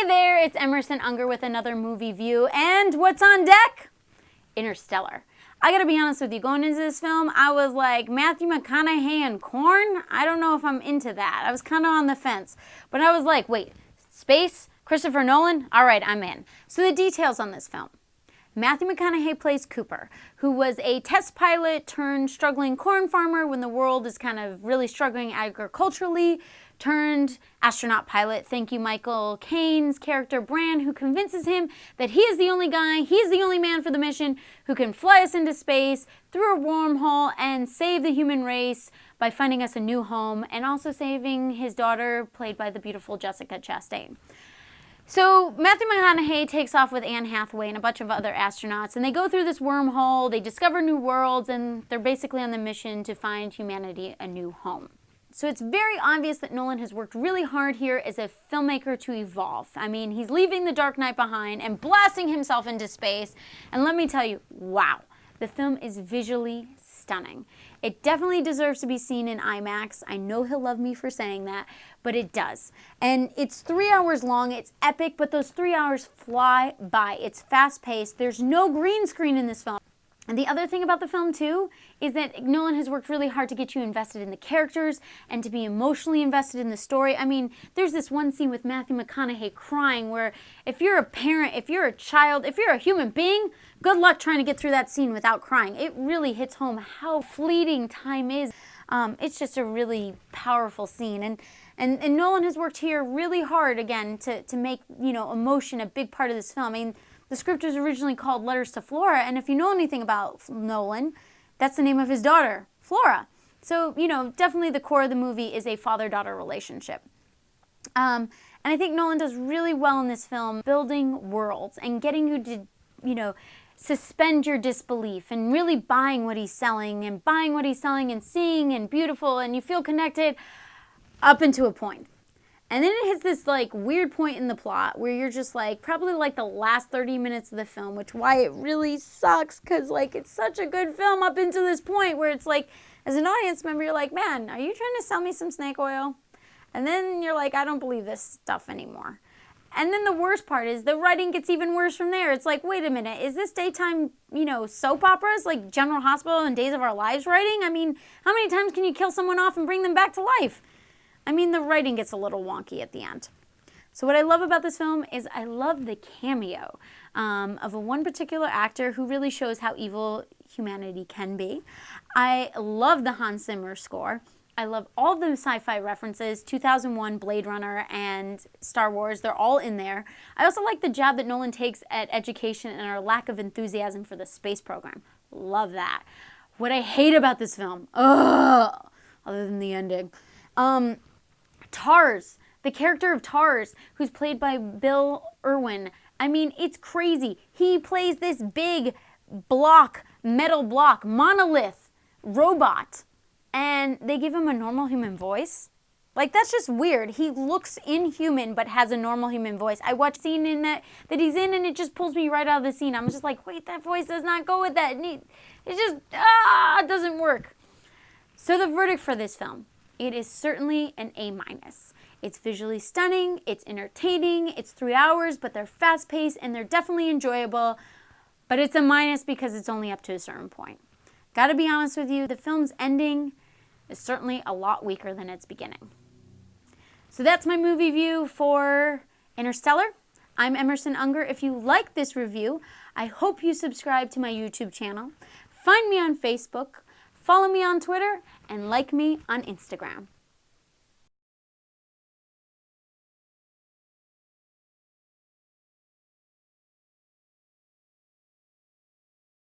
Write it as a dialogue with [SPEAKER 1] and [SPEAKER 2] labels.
[SPEAKER 1] Hey there, it's Emerson Unger with another movie view, and what's on deck? Interstellar. I gotta be honest with you, going into this film, I was like, Matthew McConaughey and corn? I don't know if I'm into that. I was kind of on the fence. But I was like, wait, space? Christopher Nolan? All right, I'm in. So the details on this film. Matthew McConaughey plays Cooper, who was a test pilot turned struggling corn farmer when the world is kind of really struggling agriculturally, turned astronaut pilot. Thank you, Michael Caine's character Bran, who convinces him that he is the only guy, he's the only man for the mission who can fly us into space through a wormhole and save the human race by finding us a new home, and also saving his daughter, played by the beautiful Jessica Chastain. So Matthew McConaughey takes off with Anne Hathaway and a bunch of other astronauts, and they go through this wormhole, they discover new worlds, and they're basically on the mission to find humanity a new home. So it's very obvious that Nolan has worked really hard here as a filmmaker to evolve. I mean, he's leaving The Dark Knight behind and blasting himself into space, and let me tell you, wow, the film is visually stunning. It definitely deserves to be seen in IMAX. I know he'll love me for saying that, but it does. And it's 3 hours long. It's epic, but those 3 hours fly by. It's fast-paced. There's no green screen in this film. And the other thing about the film, too, is that Nolan has worked really hard to get you invested in the characters and to be emotionally invested in the story. I mean, there's this one scene with Matthew McConaughey crying where if you're a parent, if you're a child, if you're a human being, good luck trying to get through that scene without crying. It really hits home how fleeting time is. It's just a really powerful scene. And Nolan has worked here really hard, again, to make, emotion a big part of this film. I mean, the script was originally called Letters to Flora, and if you know anything about Nolan, that's the name of his daughter, Flora. So, definitely the core of the movie is a father-daughter relationship. And I think Nolan does really well in this film building worlds and getting you to, suspend your disbelief and really buying what he's selling and seeing and beautiful, and you feel connected up until a point. And then it hits this weird point in the plot where you're just probably the last 30 minutes of the film, which why it really sucks, because it's such a good film up until this point where it's as an audience member, you're like, man, are you trying to sell me some snake oil? And then you're like, I don't believe this stuff anymore. And then the worst part is the writing gets even worse from there. It's wait a minute, is this daytime, soap operas like General Hospital and Days of Our Lives writing? I mean, how many times can you kill someone off and bring them back to life? I mean, the writing gets a little wonky at the end. So what I love about this film is I love the cameo of one particular actor who really shows how evil humanity can be. I love the Hans Zimmer score. I love all the sci-fi references, 2001, Blade Runner, and Star Wars. They're all in there. I also like the jab that Nolan takes at education and our lack of enthusiasm for the space program. Love that. What I hate about this film, other than the ending, Tars, the character of Tars, who's played by Bill Irwin. I mean, it's crazy. He plays this big metal block, monolith, robot, and they give him a normal human voice. That's just weird. He looks inhuman, but has a normal human voice. I watched a scene in that he's in, and it just pulls me right out of the scene. I'm just wait, that voice does not go with that. It just, it doesn't work. So the verdict for this film, it is certainly an A-. It's visually stunning, it's entertaining, it's 3 hours, but they're fast-paced and they're definitely enjoyable, but it's a minus because it's only up to a certain point. Gotta be honest with you, the film's ending is certainly a lot weaker than its beginning. So that's my movie view for Interstellar. I'm Emerson Unger. If you like this review, I hope you subscribe to my YouTube channel. Find me on Facebook, follow me on Twitter, and like me on Instagram.